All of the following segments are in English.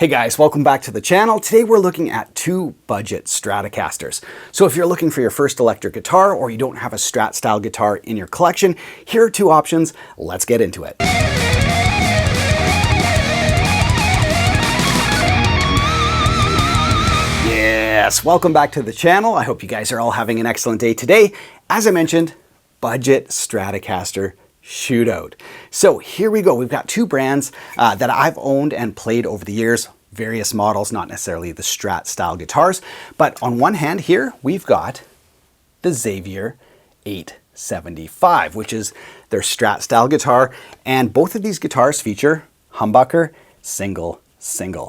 Hey guys, welcome back to the channel. Today we're looking at two budget Stratocasters. So if you're looking for your first electric guitar or you don't have a Strat style guitar in your collection, here are two options. Let's get into it. Yes, welcome back to the channel. I hope you guys are all having an excellent day today. As I mentioned, budget Stratocaster shootout. So here we go. We've got two brands that I've owned and played over the years, various models, not necessarily the Strat style guitars, but on one hand here, we've got the Xavier 875, which is their Strat style guitar. And both of these guitars feature humbucker, single.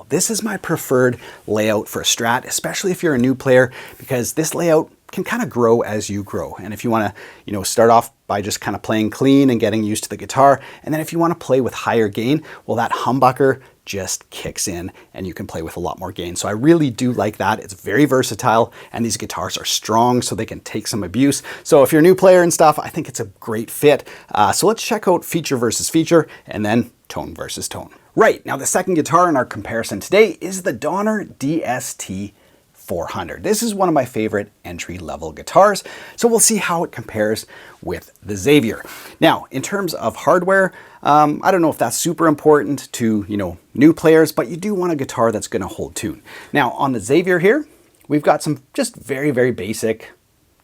This is my preferred layout for a Strat, especially if you're a new player, because this layout can kind of grow as you grow. And if you want to, start off by just kind of playing clean and getting used to the guitar, and then if you want to play with higher gain, well, that humbucker just kicks in and you can play with a lot more gain. So I really do like that. It's very versatile and these guitars are strong so they can take some abuse. So if you're a new player and stuff, I think it's a great fit. So let's check out feature versus feature and then tone versus tone. Right, now the second guitar in our comparison today is the Donner DST 400. This is one of my favorite entry-level guitars, so we'll see how it compares with the Xavier. Now, in terms of hardware, I don't know if that's super important to new players, but you do want a guitar that's going to hold tune. Now, on the Xavier here, we've got some just very, very basic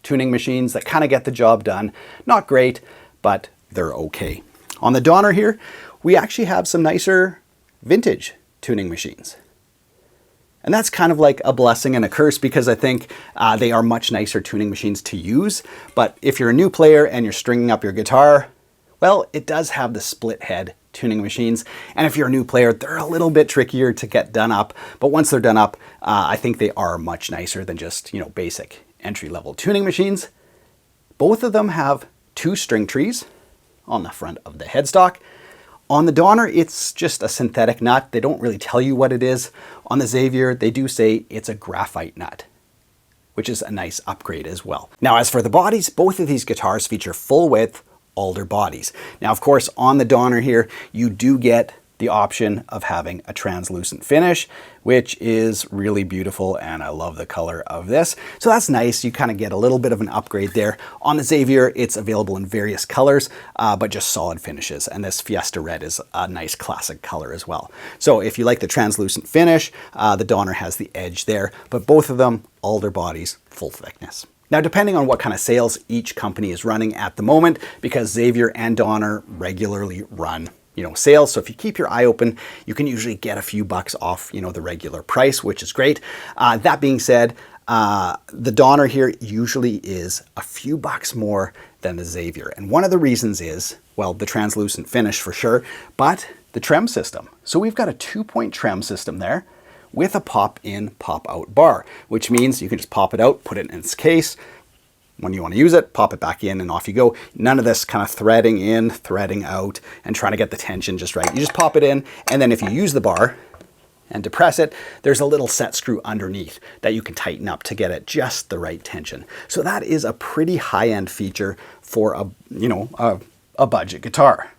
tuning machines that kind of get the job done. Not great, but they're okay. On the Donner here, we actually have some nicer vintage tuning machines. And that's kind of like a blessing and a curse because I think they are much nicer tuning machines to use. But if you're a new player and you're stringing up your guitar, well, it does have the split head tuning machines. And if you're a new player, they're a little bit trickier to get done up. But once they're done up, I think they are much nicer than just, basic entry-level tuning machines. Both of them have two string trees on the front of the headstock. On the Donner, it's just a synthetic nut. They don't really tell you what it is. On the Xavier, they do say it's a graphite nut, which is a nice upgrade as well. Now, as for the bodies, both of these guitars feature full width alder bodies. Now, of course, on the Donner here, you do get the option of having a translucent finish, which is really beautiful, and I love the color of this. So that's nice. You kind of get a little bit of an upgrade there. On the Xavier, it's available in various colors, but just solid finishes, and this Fiesta Red is a nice classic color as well. So if you like the translucent finish, the Donner has the edge there, but both of them, alder bodies, full thickness. Now, depending on what kind of sales each company is running at the moment, because Xavier and Donner regularly run sales. So if you keep your eye open, you can usually get a few bucks off, the regular price, which is great. That being said, the Donner here usually is a few bucks more than the Xavier. And one of the reasons is, well, the translucent finish for sure, but the trem system. So we've got a 2-point trem system there with a pop-in, pop-out bar, which means you can just pop it out, put it in its case. When you want to use it, pop it back in and off you go. None of this kind of threading in, threading out, and trying to get the tension just right. You just pop it in, and then if you use the bar and depress it, there's a little set screw underneath that you can tighten up to get it just the right tension. So that is a pretty high-end feature for a budget guitar.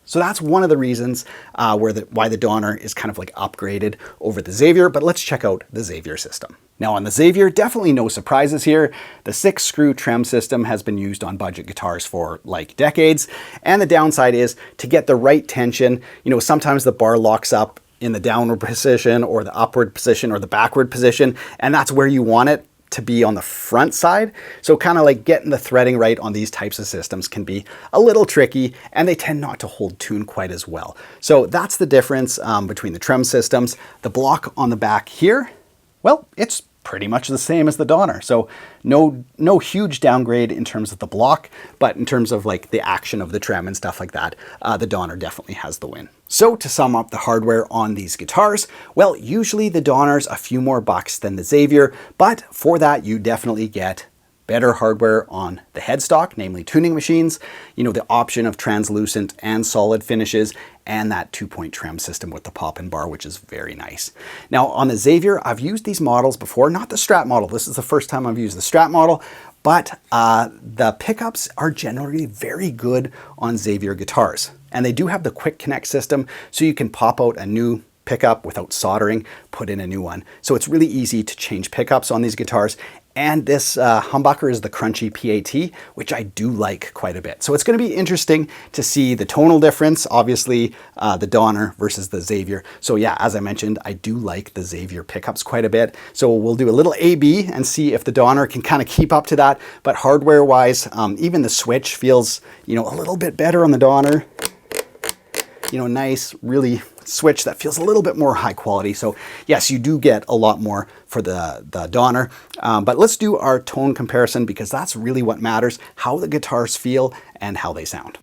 So that's one of the reasons why the Donner is kind of like upgraded over the Xavier, but let's check out the Xavier system. Now on the Xavier, definitely no surprises here. The 6-screw trem system has been used on budget guitars for like decades, and the downside is to get the right tension, sometimes the bar locks up in the downward position or the upward position or the backward position, and that's where you want it to be on the front side. So kind of like getting the threading right on these types of systems can be a little tricky, and they tend not to hold tune quite as well. So that's the difference between the trem systems. The block on the back here, well, it's pretty much the same as the Donner. So no huge downgrade in terms of the block, but in terms of like the action of the trem and stuff like that, the Donner definitely has the win. So to sum up the hardware on these guitars, well, usually the Donner's a few more bucks than the Xavier, but for that you definitely get better hardware on the headstock, namely tuning machines, the option of translucent and solid finishes, and that 2-point trem system with the pop-in bar, which is very nice. Now on the Xavier, I've used these models before, not the Strat model. This is the first time I've used the Strat model, but the pickups are generally very good on Xavier guitars. And they do have the quick connect system, so you can pop out a new pickup without soldering, put in a new one. So it's really easy to change pickups on these guitars. And this humbucker is the crunchy PAT, which I do like quite a bit. So it's going to be interesting to see the tonal difference, obviously the Donner versus the Xavier. So yeah, as I mentioned, I do like the Xavier pickups quite a bit. So we'll do a little A/B and see if the Donner can kind of keep up to that. But hardware-wise, even the switch feels, a little bit better on the Donner. Nice, really switch that feels a little bit more high quality. So yes, you do get a lot more for the Donner. But let's do our tone comparison, because that's really what matters, how the guitars feel and how they sound.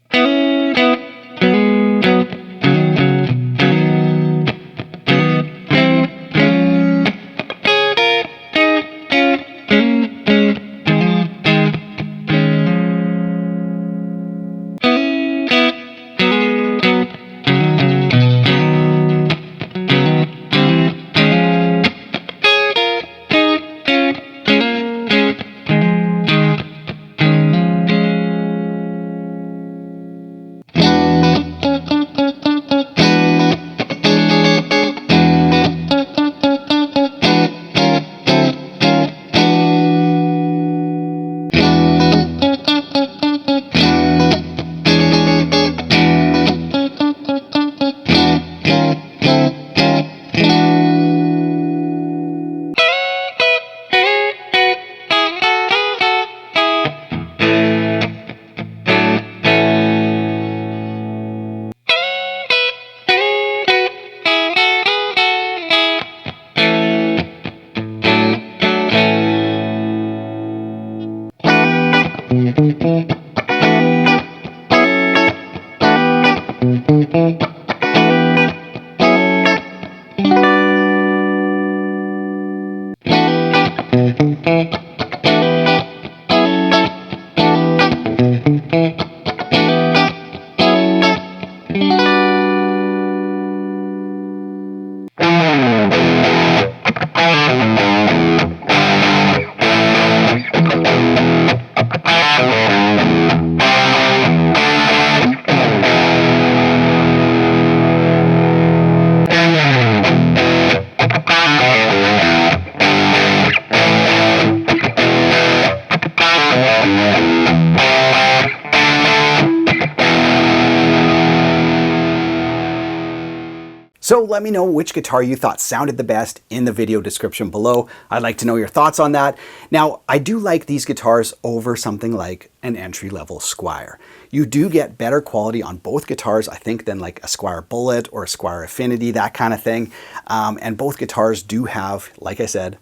So let me know which guitar you thought sounded the best in the video description below. I'd like to know your thoughts on that. Now, I do like these guitars over something like an entry-level Squier. You do get better quality on both guitars, I think, than like a Squier Bullet or a Squier Affinity, that kind of thing. And both guitars do have, like I said,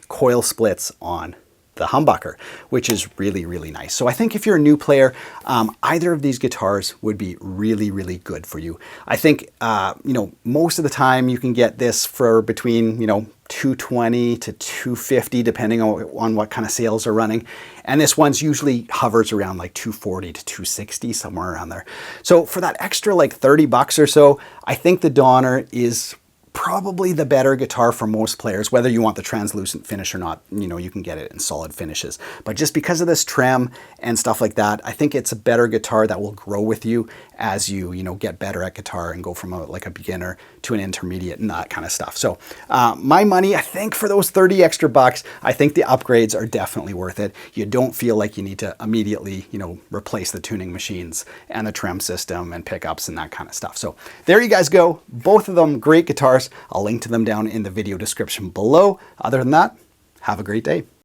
coil splits on the humbucker, which is really, really nice. So I think if you're a new player, either of these guitars would be really, really good for you. I think, most of the time you can get this for between, $220 to $250, depending on what kind of sales are running. And this one's usually hovers around like $240 to $260, somewhere around there. So for that extra like $30 or so, I think the Donner is probably the better guitar for most players. Whether you want the translucent finish or not, you can get it in solid finishes. But just because of this trem and stuff like that, I think it's a better guitar that will grow with you as you, get better at guitar and go from like a beginner to an intermediate and that kind of stuff. So my money, I think for those 30 extra bucks, I think the upgrades are definitely worth it. You don't feel like you need to immediately, replace the tuning machines and the trem system and pickups and that kind of stuff. So there you guys go. Both of them great guitars. I'll link to them down in the video description below. Other than that, have a great day.